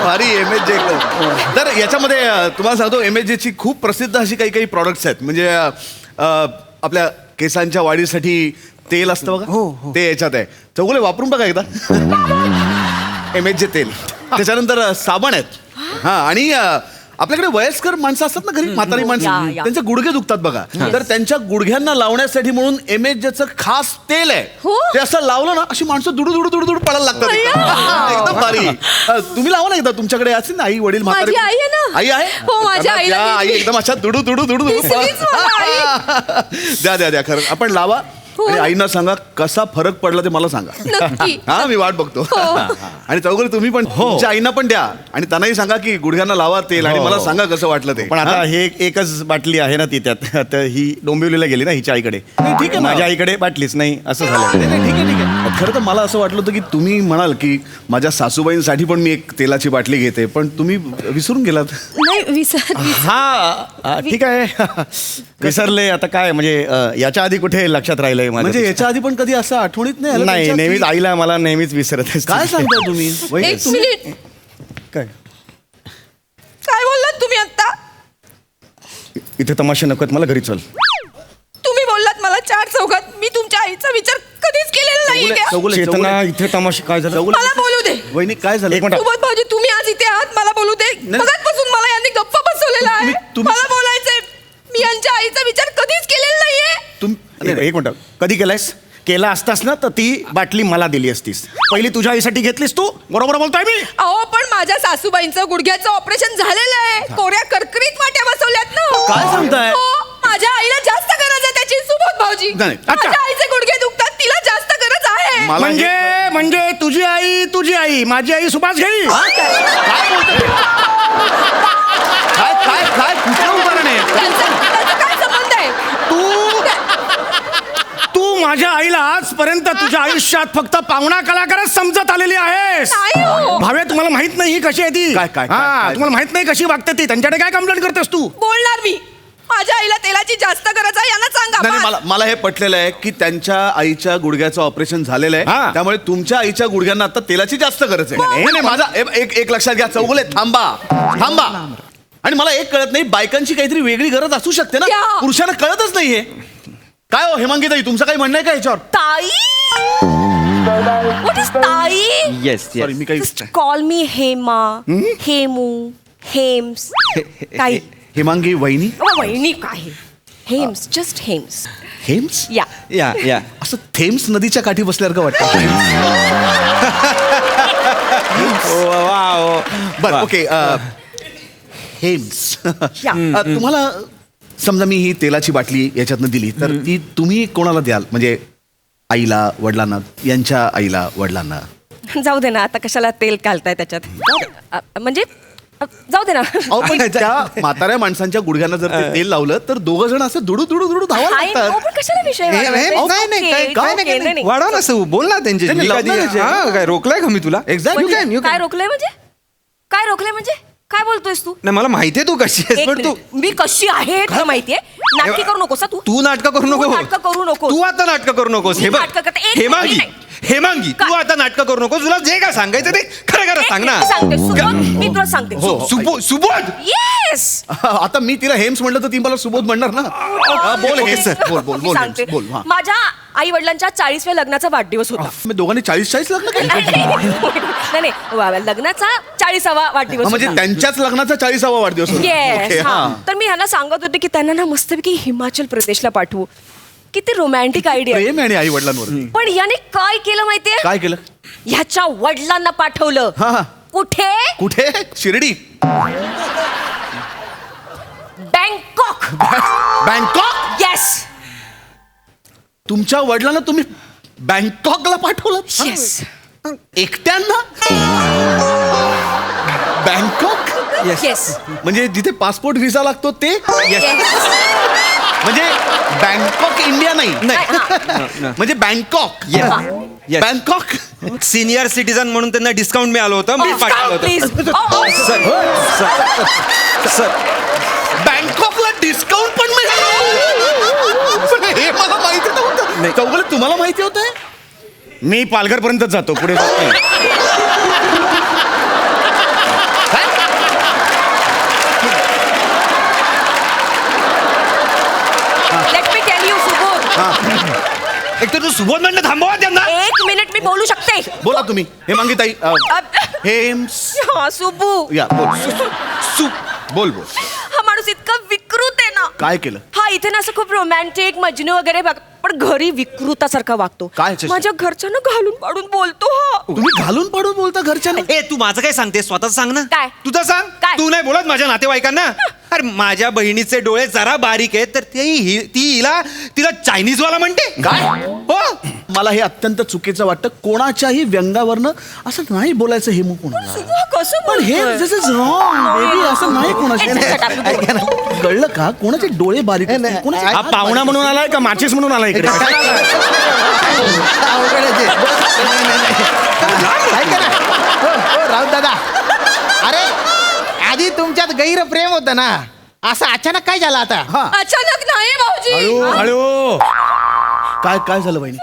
भारी MHJ. तर याच्यामध्ये तुम्हाला सांगतो MHJ ची खूप प्रसिद्ध अशी काही प्रॉडक्ट्स आहेत. म्हणजे आपल्या केसांच्या वाढीसाठी तेल असतं बघा. ते याच्यात आहे. चौगुले वापरून बघा एकदा. MHJ तेल. त्याच्यानंतर साबण आहेत. हा आणि आपल्याकडे वयस्कर माणसं असतात ना घरी, म्हातारी माणसं, त्यांचे गुडघे दुखतात बघा. तर त्यांच्या गुडघ्यांना लावण्यासाठी म्हणून MHJचं खास तेल आहे. ते असं लावलं ना अशी माणसं दुडू दुडू दुडू दुडू पडायला लागतात. एकदम भारी. तुम्ही लावा ना एकदा. तुमच्याकडे असेल ना आई वडील म्हातारे. माझी आई आहे ना. आई आहे. हो, माझ्या आईला आई मी- एकदम अशा दुडू दुडू दुडू दुडू दिसलीच मला आई. द्या खरं आपण लावा. आणि आईना सांगा कसा फरक पडला ते मला सांगा. नक्की. हा मी वाट बघतो. आणि चौगुले तुम्ही पण तुमच्या आईना पण द्या आणि त्यांनाही सांगा की गुडघ्यांना लावा तेल आणि मला सांगा कसं वाटलं ते. पण आता हे एकच बाटली आहे ना ती त्यात. तर ही डोंबिवलीला गेली ना हिच्या आईकडे. ठीक आहे. माझ्या आईकडे बाटलीच नाही असं झालं. ठीक आहे. खरं तर मला असं वाटलं होतं की तुम्ही म्हणाल की माझ्या सासूबाईंसाठी पण मी एक तेलाची बाटली घेते, पण तुम्ही विसरून गेलात. नाही विसर. हा ठीक आहे. विसरले आता काय म्हणजे याच्या आधी कुठे लक्षात राहिलंय माझ्या? म्हणजे याच्या आधी पण कधी असं आठवणीत नाही आलं नाही त्यांच्या नेहमीच की- आईला मला नेहमीच विसरत असते. काय सांगताय तुम्ही? एक मिनिट. काय काय बोललात तुम्ही आता? इथे तमाशे नकोत मला, घरी चल. तुम्ही बोललात मला 4 चौघात. मी तुमच्या आईचा विचार कधीच केलेला नाहीये. चेतना इथे तमाशे काय झालं? मला बोलू दे. वहिनी काय झालं? एक मिनिट. सुबोध भाऊजी तुम्ही आज इथे आहात, मला बोलू दे. बघतपासून मला यांनी गप्पा बसवलेला आहे. मला बोलायचंय. मी यांच्या आईचा विचार कधीच केलेला नाहीये. एक मिनिट. कधी केलायस? केला असतास ना तर ती बाटली मला दिली असतीस. पहिली तुझ्या आईसाठी घेतलीस तू, बरोबर बोलतोय मी? अहो पण माझ्या सासूबाईंचं गुडघ्याचं ऑपरेशन झालेलं आहे. कोऱ्या कर्करीत वाट्या बसवल्यात ना. काय सांगताय? हो, माझ्या आईला जास्त गरज आहे त्याची. सुबोध भाऊजी, नाही, अच्छा. माझ्या आईचे गुडघे दुखतात, तिला जास्त गरज आहे. म्हणजे तुझी आई माझी आई सुभाष घेई. काय कुठलं उदाहरण आहे? त्याचा काय संबंध आहे? तू माझ्या आईला आजपर्यंत तुझ्या आयुष्यात फक्त पाहुणा कलाकारच समजत आलेली आहेस. नाही हो. भावे, तुम्हाला माहित नाही ही कशी आहे ती. काय? तुम्हाला माहित नाही कशी वागते ती. त्यांच्याकडे काय कंप्लेंट करतेस तू? बोलणार मी. माझ्या आईला तेलाची जास्त गरज आहे, यांना सांगा. नाही, मला हे पटलेलं आहे की त्यांच्या आईच्या गुडघ्याचं ऑपरेशन झालेलं हा. आहे, त्यामुळे तुमच्या आईच्या गुडघ्यांना आता तेलाची जास्त गरज आहे. नाही, माझा एक लक्षात घ्या, चौगुले थांबा. आणि मला एक कळत नाही, बायकांची काहीतरी वेगळी गरज असू शकते ना, क्या? पुरुषांना कळतच नाहीये. काय हो हेमांगी ताई, तुमचं काही म्हणणं आहे का याच्यावर? ताई, व्हॉट इज ताई? येस सॉरी, मी काही कॉल मी हेमा, हेमू, हेम्स. काही हेमांगी वहिनी, वहिनी काय? हेम्स, जस्ट हेम्स. हेम्स, या या असं थेम्स नदीच्या काठी बसल्यासारखं वाटतं. बरं, ओके. हेम्स, तुम्हाला समजा मी ही तेलाची बाटली याच्यातनं दिली तर ती तुम्ही कोणाला द्याल? म्हणजे आईला, वडिलांना, यांच्या आईला, वडिलांना? जाऊ दे ना, आता कशाला तेल घालताय त्याच्यात? म्हणजे जाऊ दे ना. अहो, पण त्या म्हाताऱ्या माणसांच्या गुडघ्यांना जर ते तेल लावलं तर दोघं जण असं दुडू धावायला हाय, लागतात. अहो, पण कशाला विषय वाढवायचा? It's okay, नाही. वाढवा ना सऊ, बोल ना त्यांची. त्यांनी लग्न करायचे. काय रोखलाय का मी तुला? एक्झॅक्टली. काय रोखलंय म्हणजे? काय बोलतोयस तू? नाही, मला माहितीये तू कशी आहेस, एक पण तू मिनिट. मी कशी आहे तुला माहितीये? नाटकी करू नकोस तू. तू नाटकं करू नको. नाटकं करू नकोस. तू आता नाटकं करू नकोस. मी हे बघ, नाटकं करते. एक हेमांगी मिनिट हेमांगी काय? तू आता नाटकं करू नकोस. तुला जे काय सांगायचं ते खरं सांग ना. सांगते सुबोध, मी तुला सांगते. सुबोध. येस, आता मी तिला हेम्स म्हणलं तर ती मला सुबोध म्हणणार ना. बोल हेम्स, बोल मी सांगते. बोल. हा. माझ्या आई वडिलांच्या 40व्या लग्नाचा वाढदिवस होता. मी दोघांनी 40 लग्न केलं. नाही, लग्नाचा 40वा वाढदिवस म्हणजे होता. त्यांच्याच लग्नाचा 40वा वाढदिवस होता. येस, Okay, हा. तर मी ह्यांना सांगत होते की त्यांना ना मस्तपैकी हिमाचल प्रदेशला पाठवू. किती रोमॅन्टिक आयडिया. प्रेम आहे आणि आई वडिलांवर. पण याने काय केलं माहितीये? काय केलं? ह्याच्या वडिलांना पाठवलं. हा. कुठे? शिर्डी, बँकॉक. बँकॉक. येस, तुमच्या वडिलांना तुम्ही बँकॉकला पाठवलं? येस. एकट्यांना? Bangkok yes. म्हणजे जिथे पासपोर्ट व्हिसा लागतो ते? येस. म्हणजे बँकॉक इंडिया नाही. म्हणजे Bangkok. Yes. Bangkok. Senior citizen म्हणून त्यांना डिस्काउंट मिळालं होतं, मी पाठवलं प्लीज. होतं. सर बँकॉकला डिस्काउंट पण मिळालं. हे मला माहिती नव्हतं. चौगुले, तुम्हाला माहिती होतं? मी पालघर पर्यंत जातो, पुढे जात नाही. Let me tell you Subodh. एक तर तू सुबोध म्हणलं थांबवा त्यांना. एक मिनिट मी बोलू शकते. बोला तुम्ही. हे मांगी ताई. हेम्स. हा, सुबू. या बोल. हा माणूस इतका विकृत आहे ना. काय केलं? हा इथे ना असं खूप रोमॅन्टिक मजनू वगैरे पण घरी विकृतासारखा वागतो. काय? माझ्या घरच्यांना घालून पाडून बोलतो. हा तुम्ही घालून पाडून बोलता घरच्यांना? ए, तू माझं काय सांगते, स्वतः सांग ना. काय? तुझं सांग. काय? तू नाही बोलत माझ्या नातेवाईकांना? अरे माझ्या बहिणीचे डोळे जरा बारीक आहेत तर तिला चायनीज वाला म्हणते. काय? हो. मला हे अत्यंत चुकीचं वाटतं. कोणाच्याही व्यंगावरनं असं नाही बोलायचं. हे मग कोणाला? कसं पण हे दिस इज रॉंग बेबी. असं नाही कोणाच्या. कळलं का? कोणाचे डोळे बारीक आहेत? कोणाचे- हा पाहुणा म्हणून आलाय का माचीस म्हणून आलाय इकडे? राऊत दादा, अरे आधी तुमच्यात गैर प्रेम होतं ना, असं अचानक काय झालं आता? अचानक नाही भाऊजी. हळू. काय झालं बहिणी?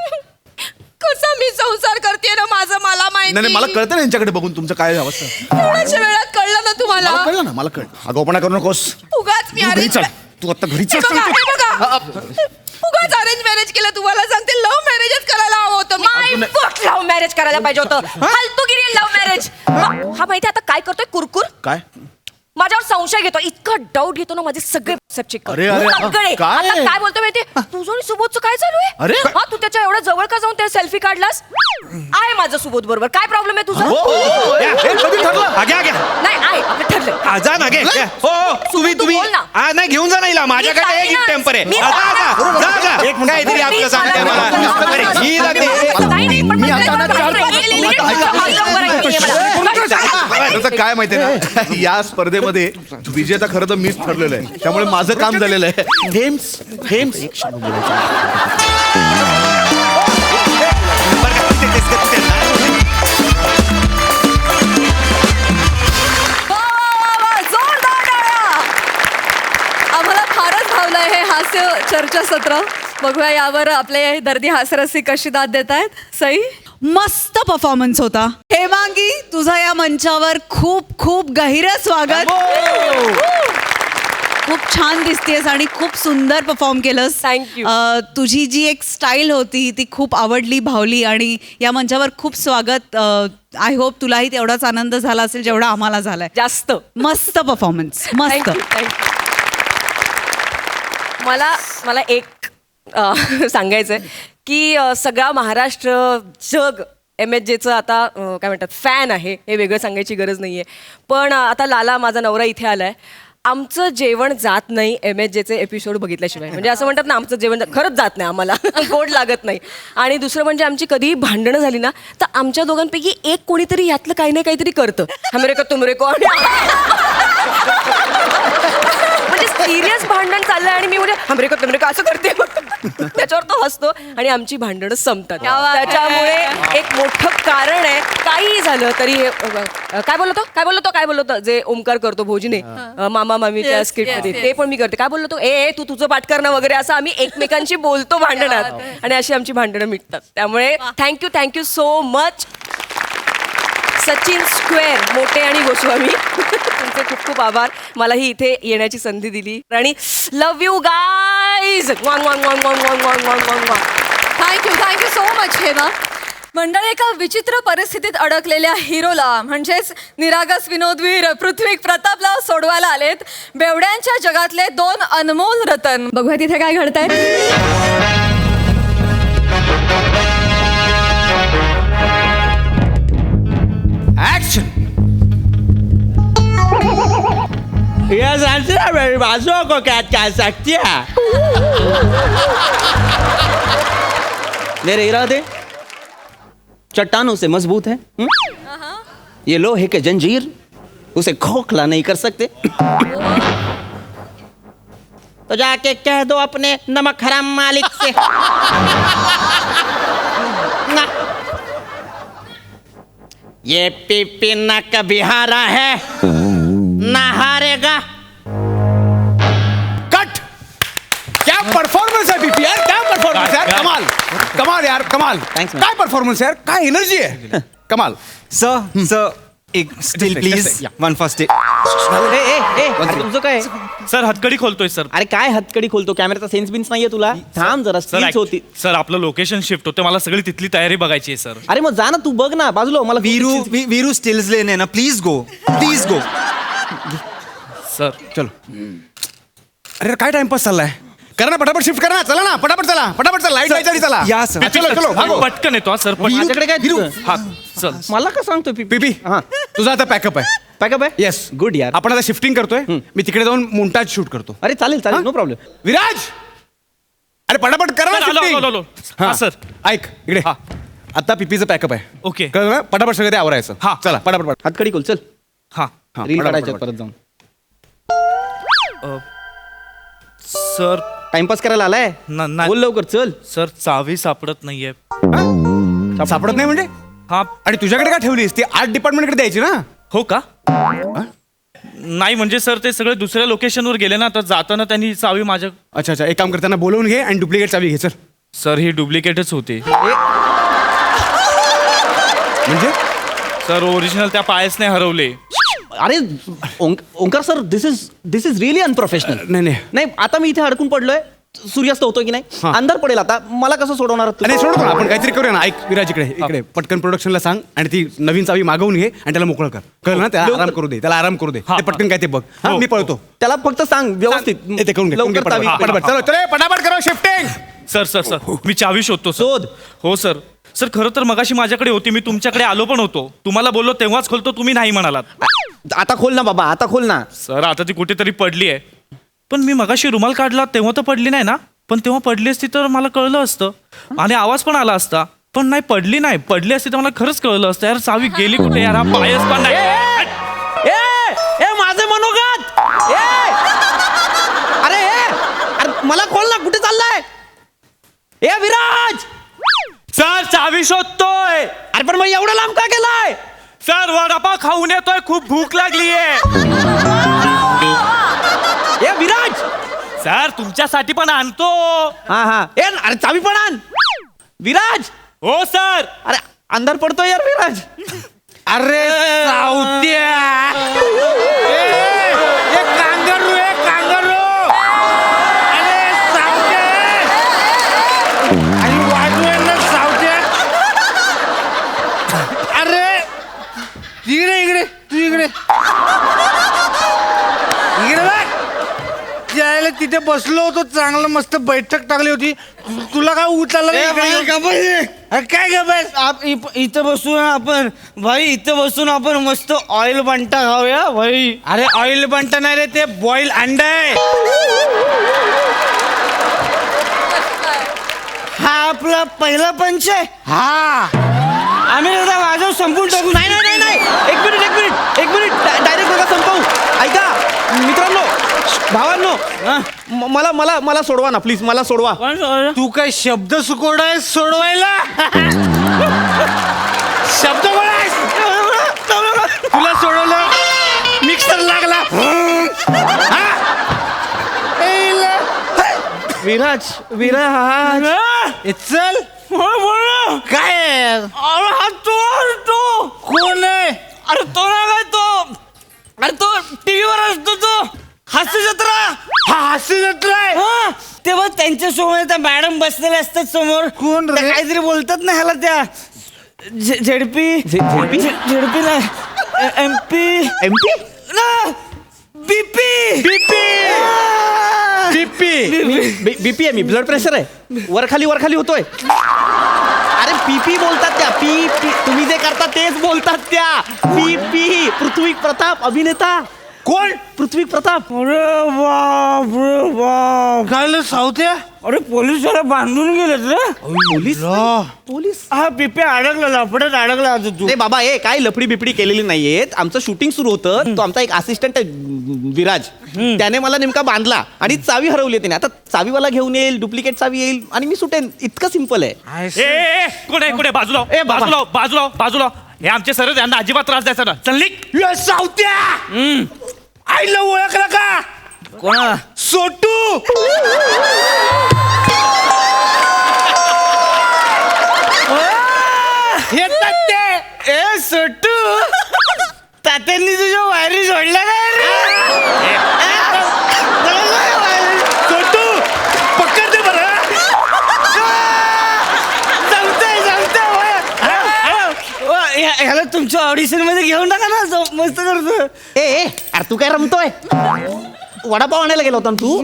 कसा मी संसार करते ना माझं मला माहिती. नाही, मला कळतं ना यांच्याकडे बघून तुमचं काय अवस्था. थोड्याशा वेळात कळलं ना तुम्हाला. मला कळलं ना, मला कळलं. आगोपणा करू नकोस. उगाच मी तू घरी चल. तू आता घरी चल. उगाच अरेंज मॅरेज केलं. तुम्हाला सांगते लव्ह मॅरेजच करायला हवं होतं. लव्ह मॅरेज करायला पाहिजे होतं. फालतूगिरी लव्ह मॅरेज. हा माहिती आता काय करतोय? कुरकुर. काय? माझ्यावर संशय घेतो, इतका डाऊट घेतो ना, माझे सगळे चेक अरे, अरे, सगळे. काय? आता काय बोलतो माहितीये, तुझं आणि सुबोधचं काय चालू आहे? अरे. हा, तू त्याच्या एवढ्या जवळ का जाऊन त्या सेल्फी काढलास? आहे माझं सुबोध बरोबर, काय प्रॉब्लेम आहे तुझा? कधी ठरलं आगे आगे नाही, आहे आपलं ठरलं. जा ना गे हो तुम्ही तू तुम्ही बोल ना. नाही घेऊन जा ना माझ्याकडे मी एक जाईनच. टेम्पर आहे मी जा, जा, जा, जा. एक मिनिट. काहीतरी आपलं Please, सांगते मला मला नको. अरे, ही जाते नाही, नाही, पण मी मला आता ना करायचं चार- आहे. एक minute, माझं करायचं आहे मला. त्याचं काय माहितीये ना या स्पर्धेमध्ये विजेता खरं तर मीच ठरलेलं आहे त्यामुळे माझं काम झालेलं आहे हेम्स हेम्स वा, वा, वा, जोरदार टाळ्या. आम्हाला फारच भावलंय हे हास्य चर्चासत्र. बघूया यावर आपले दर्दी हास्यरसिक कशी दाद देत आहेत. सई, मस्त परफॉर्मन्स होता. हेमांगी, तुझं या मंचावर खूप खूप गहिरं स्वागत. खूप छान दिसतेस आणि खूप सुंदर परफॉर्म केलंस. Thank you. तुझी जी एक स्टाईल होती ती खूप आवडली, भावली आणि या मंचावर खूप स्वागत. आय होप तुलाही तेवढाच आनंद झाला असेल जेवढा आम्हाला झालाय. जास्त मस्त परफॉर्मन्स, मस्त. Thank you. मला एक सांगायचं आहे की सगळा महाराष्ट्र जग MHJचं आता काय म्हणतात फॅन आहे, हे वेगळं सांगायची गरज नाही आहे. पण आता लाला माझा नवरा इथे आलाय, आमचं जेवण जात नाही MHJचे एपिसोड बघितल्याशिवाय. म्हणजे असं म्हणतात ना, आमचं जेवण खरंच जात नाही, आम्हाला गोड लागत नाही. आणि दुसरं म्हणजे आमची कधीही भांडणं झाली ना, तर आमच्या दोघांपैकी एक कोणीतरी यातलं काही ना काहीतरी करतं. हमरे को तुमरे को. म्हणजे सिरियस भांडण चाललंय आणि मी म्हणजे हमरे को तुमरे को असं करते. त्याच्यावर तो हसतो आणि आमची भांडणं संपतात. त्याच्यामुळे एक मोठं कारण आहे. काही झालं तरी काय बोलतो जे ओमकार करतो भोजने मामा मामीच्या स्किट मध्ये, ते पण मी करते. काय बोललो तो, ए तू तुझं पाठ करणं वगैरे, असं आम्ही एकमेकांशी बोलतो भांडणात आणि अशी आमची भांडणं मिटतात. त्यामुळे थँक्यू सो मच सचिन स्क्वेअर, मोटे आणि गोस्वामी. तुमचे खूप खूप आभार, मलाही इथे येण्याची संधी दिली. आणि love you guys. Thank you so much Hema. मंडळी, एका विचित्र परिस्थितीत अडकलेल्या हिरोला म्हणजेच निरागस विनोदवीर पृथ्वी प्रतापला सोडवायला आलेत बेवड्यांच्या जगातले 2 अनमोल रतन. बघूया तिथे काय घडतंय. Yes, answer मेरी बाजू को क्या कह सकती है? मेरे इरादे चट्टानों से मजबूत है. ये लोहे के जंजीर उसे खोखला नहीं कर सकते. तो जाके कह दो अपने नमक हराम मालिक से. ना. ये पीपी न कभी हारा है ना हारेगा. कट. क्या परफॉर्मन्स आहे पीपी यार, क्या परफॉर्मन्स यार, कमाल कमाल यार, कमाल. Thanks, man. काय परफॉर्मन्स यार, काय एनर्जी आहे, कमाल. सर एक स्टील प्लीज वन फर्स्ट तुझं काय सर हतकडी खोलतोय सर. अरे काय हतकडी खोलतो, कॅमेराचा सेन्स बिन्स नाहीये तुला. थांब जरा, स्किल्स होती. सर आपलं लोकेशन शिफ्ट होतं, मला सगळी तिथली तयारी बघायची आहे सर. अरे मग जा ना, तू बघ ना बाजूला. मला वीरू स्टिल्स लेने ना, प्लीज गो. सर चलो. अरे काय टाइमपास चाललाय, करा ना, पटापट शिफ्ट करा ना, चला ना, पटापट चला, लाईट जायची, चला. या, सर. चलो भागो. पटकन येतो हा सर. माझ्याकडे काय वीरू. तुझं? हा चल. मला का सांगतोय पीपी हा तुझा आता पॅकअप आहे. पॅकअप आहे. येस, गुड यार. आपण आता शिफ्टिंग करतोय. मी तिकडे जाऊन मुंटाज शूट करतो. अरे चालेल चालेल, नो प्रॉब्लेम. विराज, अरे पटापट करा ना सर, आलो, shifting. आलो, आलो. हा, सर. ऐक इकडे. हा. आता पीपीचं पॅकअप आहे. ओके. कळलं ना? पटापट सगळं ते आवरायचं. हा. चला पटापट. हतकडी खोल, चल. हा रील पटापट, काढायच्यात पटापट. परत जाऊन. सर टाइमपास करायला आलाय. नाही. बोल लवकर, चल. सर चावी सापडत नाहीये. सापडत नाही म्हणजे? हा. आणि तुझ्याकडे का ठेवलीस ती? आर्ट डिपार्टमेंटकडे द्यायची ना. हो का? नाही म्हणजे सर ते सगळे दुसऱ्या लोकेशनवर गेले ना, तर जाताना त्यांनी चावी माझ्या. अच्छा, एक काम करताना बोलवून घे आणि डुप्लिकेट चावी घे. चल. सर ही डुप्लिकेटच होती. म्हणजे सर ओरिजिनल त्या पायसने हरवले. अरे Omkar sir, this is really unprofessional. नाही नाही, आता मी इथे अडकून पडलोय. सूर्यास्त होतोय की नाही अंधार पडेल आता मला कसं सोडवणार तू? नाही सोडतो ना आपण काहीतरी करूया ना. ऐक विराज इकडे पटकन प्रोडक्शनला सांग आणि ती नवीन चावी मागवून घे आणि त्याला मोकळं कर. कळलं ना? त्याला आराम करू दे, त्याला आराम करू दे. ते पटकन काय ते बघ. हा, मी पळतो. त्याला फक्त सांग व्यवस्थित ते करून घे, करून घे लवकर चावी पटापट. पटापट. चलो चले पटापट करा शिफ्टिंग. सर मी चावी शोधतो शोध. हो सर खरं तर मगाशी माझ्याकडे होती, मी तुमच्याकडे आलो पण होतो, तुम्हाला बोललो तेव्हाच खोलतो, तुम्ही नाही म्हणालात. आता खोल ना बाबा, आता खोल ना. सर आता ती कुठेतरी पडली आहे, पण मी मगाशी रुमाल काढला तेव्हा तर पडली नाही ना, पण तेव्हा पडली असती तर मला कळलं असतं आणि आवाज पण आला असता, पण नाही पडली असती तर मला खरंच कळलं असतं. यार चावी गेली कुठे यार, हा पायच पण नाही. ए माझे मनोगत अरे मला खोल ना, कुठे चाललाय? ए विराज सर चावी शोधतोय. अरे पण मग एवढं लांब का गेलाय? सर वडापाव खाऊन येतोय, खूप भूक लागलीये. ए विराज सर तुमच्यासाठी पण आणतो. हा ए अरे चावी पण आण विराज. हो सर. अरे अंधार पडतोय यार विराज. अरे कांगारू अरे सावत्या आणि वाजवायला सावत्या. अरे इकडे तू इकडे बघ. जायला तिथे बसलो होतो, चांगलं मस्त बैठक टाकली होती, तुला काय उचललं? काय गबस इथं बसून आपण भाई, इथं बसून आपण मस्त ऑइल बंटा खाऊया भाई. अरे ऑइल बनता नाही रे, ते बॉईल अंडा आहे. हा आपला पहिला पंच आहे. हा आम्ही एकदा वाजव संपून टाकू. नाही एक मिनिट डायरेक्ट नका संपवू. ऐका मित्रांनो, भावांनो, मला सोडवा ना प्लीज, मला सोडवा. तू काय शब्द सुकोड आहे सोडवायला? शब्द बोलायस? तुला सोडवलं, मिक्सर लागला. विराज चल काय तो कोण आहे? अरे तो नाही तो, अरे तो टीव्हीवर असतो तो हास्य जत्रा. हा हास्य जत्रा आहे. तेव्हा त्यांच्या समोर त्या मॅडम बसलेले असतात समोर. कोण रे? त्या काहीतरी बोलतात ना ह्याला, त्या झेडपी नाही एमपी ना बीपी बीपी आहे, मी ब्लड प्रेशर आहे, वरखाली होतोय. अरे पीपी बोलतात त्या, पी तुम्ही जे करता तेच बोलतात त्या. पीपी पृथ्वी प्रताप अभिनेता. कोण? पृथ्वी प्रताप. अरे बाप काय सावत्या? अरे पोलीस त्याला बांधून गेलेत रे. पोलीस हा पिपे अडकला, लफड्यात अडकला आता तू. नाही बाबा, काय लफडी बिपडी केलेली नाहीयेत. आमचं शूटिंग सुरू होतं, तो आमचा एक असिस्टंट आहे विराज, त्याने मला नेमका बांधला आणि चावी हरवली त्याने. आता चावीवाला घेऊन येईल, डुप्लिकेट चावी येईल आणि मी सुटेन. इतकं सिंपल आहे. कुठे बाजूला ए, बाबा. बाजूला हे आमचे सर, यांना अजिबात त्रास द्यायचा ना. चल निघ. सावत्या आईला ओळखला का? कोणा? सोटू. येतात ते. ए सोटू, तात्यांनी तुझ्या वायरी सोडल्या काय रे? सोटू पकड दे बरं. ह्याला तुमच्या ऑडिशन मध्ये घेऊन टाका ना, मस्त करतो. ए अरे तू काय रमतोय? वडापाव आणायला गेला होता ना तू?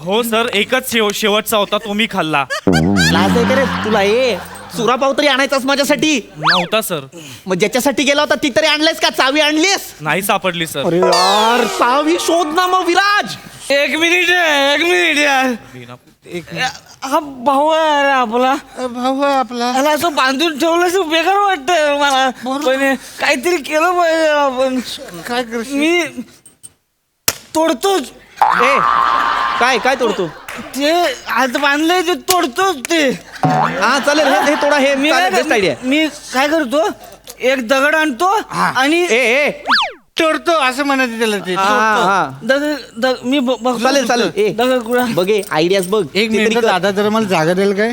हो सर, एकच शेवटचा होता, तो मी खाल्ला. लाज आहे का रे तुला? सुरापाव तरी आणायचास माझ्यासाठी? नव्हता सर. मग ज्याच्यासाठी गेला होता ती तरी आणलीस का? चावी आणलीस? नाही सापडली सर. अरे यार, चावी शोध ना मग विराज. एक मिनिट यार. हा भाऊ आहे रे आपला. भाऊ आहे आपला. त्याला असं बांधून ठेवलं बेकार वाटतं मला. पण काहीतरी केलं पाहिजे आपण. काय करशील? मी तोडतोच. काय तोडतो? ते हात बांधलंय ते तोडतोच ते. हा चालेल, हे थोडा हे बेस्ट आयडिया. मी काय करतो, एक दगड आणतो आणि तोडतो असं म्हणायचं त्याला ते. मी बघतो. चालेल. दगड कुठा बघे आयडियाज बघ. एक मिनिट दादा, जरा मला जागा द्याल काय?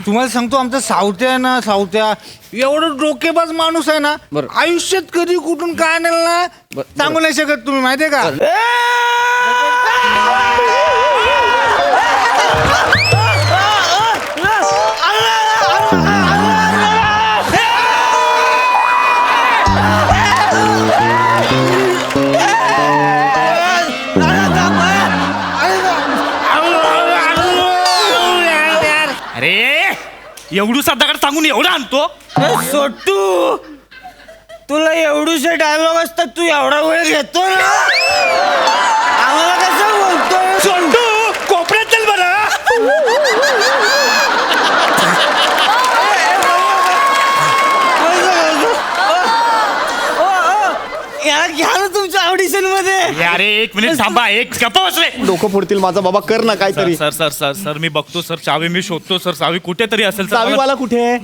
तुम्हाला सांगतो, आमचा सावत्या आहे ना, सावत्या एवढं डोकेबाज माणूस आहे ना, आयुष्यात कधी कुठून काय आणेल ना सांगू नाही शकत तुम्ही, माहितीये का? एवढूसा दगड सांगून एवढा आणतो. सोटू तुला एवढूसे डायलॉग असतात, तू एवढा वेळ घेतो ना, आम्हाला कसं बोलतोय? सोंडू कोपऱ्यात चल बरं. याला घ्या ना तुमच्या ऑडिशन मध्ये. अरे एक मिनिट थांबा, एक गप्पा बसले. डोकं फोडतील माझा बाबा, कर ना काहीतरी. सर सर सर सर मी बघतो सर, चावी मी शोधतो सर, चावी कुठेतरी असेल सर. चावीवाला कुठे आहे?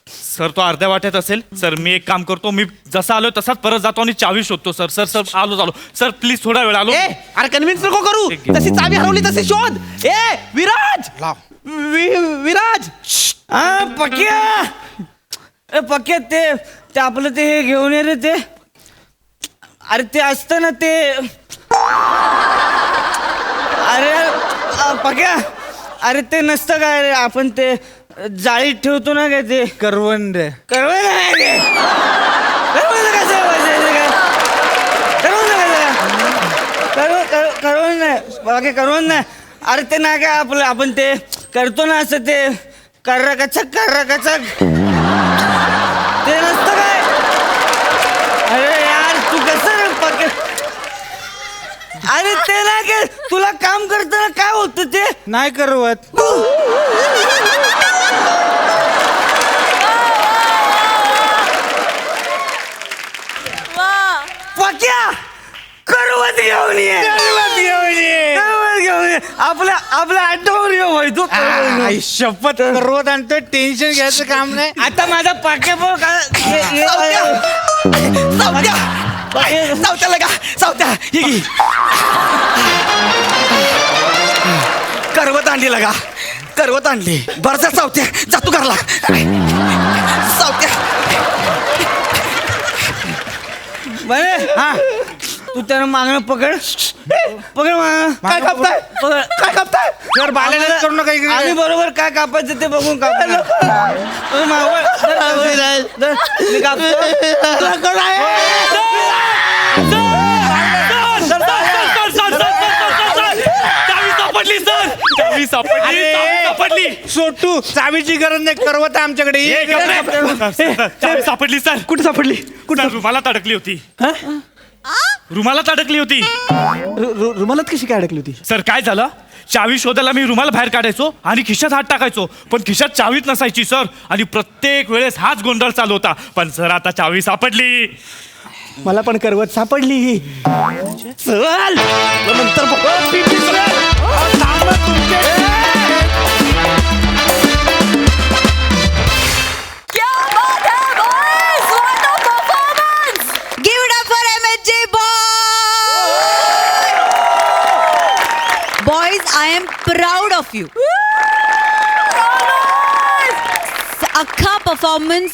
सर तो अर्ध्या वाट्यात असेल सर. मी एक काम करतो, मी जसा आलो तसाच परत जातो आणि चावी शोधतो सर. सर सर आलो सर, प्लीज थोडा वेळ आलो. अरे कन्व्हिन्स नको करू, तशी चावी हरवली तशी शोध. विराज विराज. हा पक्या ते आपलं ते हे घेऊन ये रे ते. अरे ते असतं ना ते. अरे पक्या, अरे ते नसतं काय रे, आपण ते जाळीत ठेवतो ना काय ते. करवंद. करवंद आहे ते. करवंद कसं बसायचं काय? करवंद कसं? करवंद नाही बाकी, करवंद नाही. अरे ते नाही काय आपलं, आपण ते करतो ना असं ते कर्रकचक ते नसतं काय? अरे यार तू कसं रे पक्या? अरे ते नाही काय, तुला काम करताना काय होतं ते नाही करवत. पक्या करवत घेऊन ये. आपल्या आठवण व्हायचो. शपथ करवत आणतोय, टेन्शन घ्यायचं काम नाही. आता माझा पाक्या करवत आणली लगा, करवत आणली. बरं जा सावत्या, जा तू घरला. सावत्या बरे हा, तू त्यानं मागणं पकड मागणं. काय कापताय? काय कापताय? जर बाल्याला करू नका इकडे. आम्ही बरोबर काय कापायचं ते बघून कापतो. मी कापतो. चावी सापडली. सोटू चावीची गरज नाही, करवत आहे आमच्याकडे. चावी सापडली सर. कुठे सापडली? कुठं? रुमालात अडकली होती. रुमालात अडकली होती. रुमालात कशी काय अडकली होती? सर काय झालं, चावी शोधायला मी रुमाल बाहेर काढायचो आणि खिशात हात टाकायचो, पण खिशात चावीच नसायची सर. आणि प्रत्येक वेळेस हाच गोंधळ चालू होता. पण सर आता चावी सापडली. मला पण करवत सापडली. चल नंतर क्या बात है boys! What a performance! Give it up for MHJ boys. I am proud of you. अख्खा परफॉर्मन्स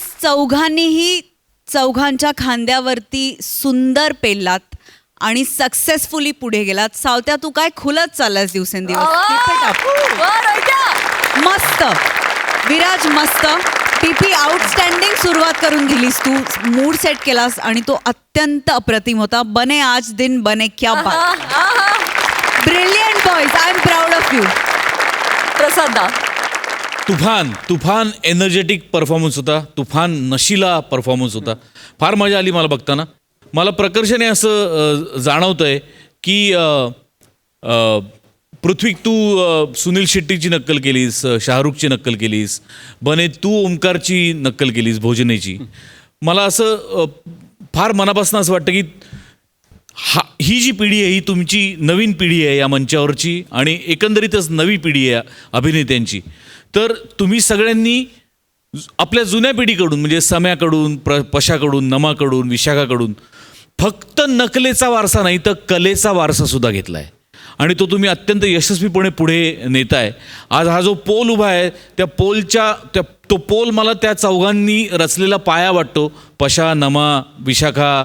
चौघांच्या खांद्यावरती सुंदर पेललात आणि सक्सेसफुली पुढे गेलात. सावत्या तू काय खुलत चाललास दिवसेंदिवस. मस्त. विराज मस्त. टीपी आउटस्टँडिंग सुरुवात करून दिलीस तू, मूड सेट केलास आणि तो अत्यंत अप्रतिम होता. बने आज दिन बने, क्या बात. Brilliant boys. I am proud of you. प्रसादा, तुफान एनर्जेटिक परफॉर्मन्स होता. तुफान नशिला परफॉर्मन्स होता. फार मजा आली मला बघताना. मला प्रकर्षाने असं जाणवतंय की पृथ्वी तू सुनील शेट्टीची नक्कल केलीस, शाहरुखची नक्कल केलीस. बने तू ओमकारची नक्कल केलीस, भोजनेची. मला असं फार मनापासून असं वाटतं की ही जी पिढी आहे ही तुमची नवीन पिढी आहे या मंचावरची, आणि एकंदरीतच नवी पिढी आहे अभिनेत्यांची. तर तुम्ही सगळ्यांनी आपल्या जुन्या पिढीकडून म्हणजे सम्याकडून, पशाकडून, नमाकडून, विशाखाकडून फक्त नकलेचा वारसा नाही तर कलेचा वारसा सुद्धा घेतला आहे, आणि तो तुम्ही अत्यंत यशस्वीपणे पुढे नेताय. आज हा जो पोल उभा आहे त्या तो पोल मला त्या चौघांनी रचलेला पाया वाटतो. पशा, नमा, विशाखा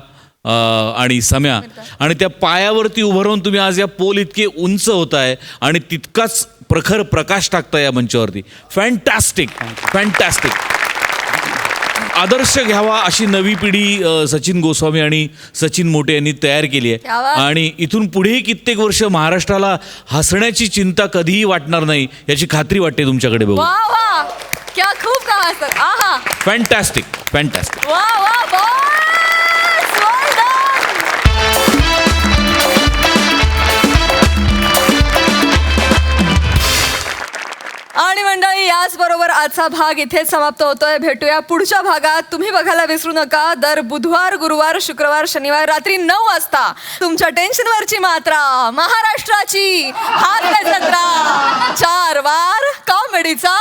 आणि सम्या. आणि त्या पायावरती उभं राहून तुम्ही आज या पोल इतके उंच होताय आणि तितकाच प्रखर प्रकाश टाकताय या मंचावरती. फॅन्टॅस्टिक. आदर्श घ्यावा अशी नवी पिढी सचिन गोस्वामी आणि सचिन मोटे यांनी तयार केली आहे, आणि इथून पुढेही कित्येक वर्ष महाराष्ट्राला हसण्याची चिंता कधीही वाटणार नाही याची खात्री वाटते तुमच्याकडे बघून. क्या खूप कहा असतात. आहा फॅन्टॅस्टिक फॅन्टॅस्टिक. वा वा बॉस वेल डन. आणि मंडळी याचबरोबर आजचा भाग इथेच समाप्त होतोय. भेटूया पुढच्या भागात. तुम्ही बघायला विसरू नका दर बुधवार, गुरुवार, शुक्रवार, शनिवार रात्री 9 वाजता तुमच्या टेन्शनवरची मात्रा महाराष्ट्राची हास्य जत्रा 4 वार कॉमेडीचा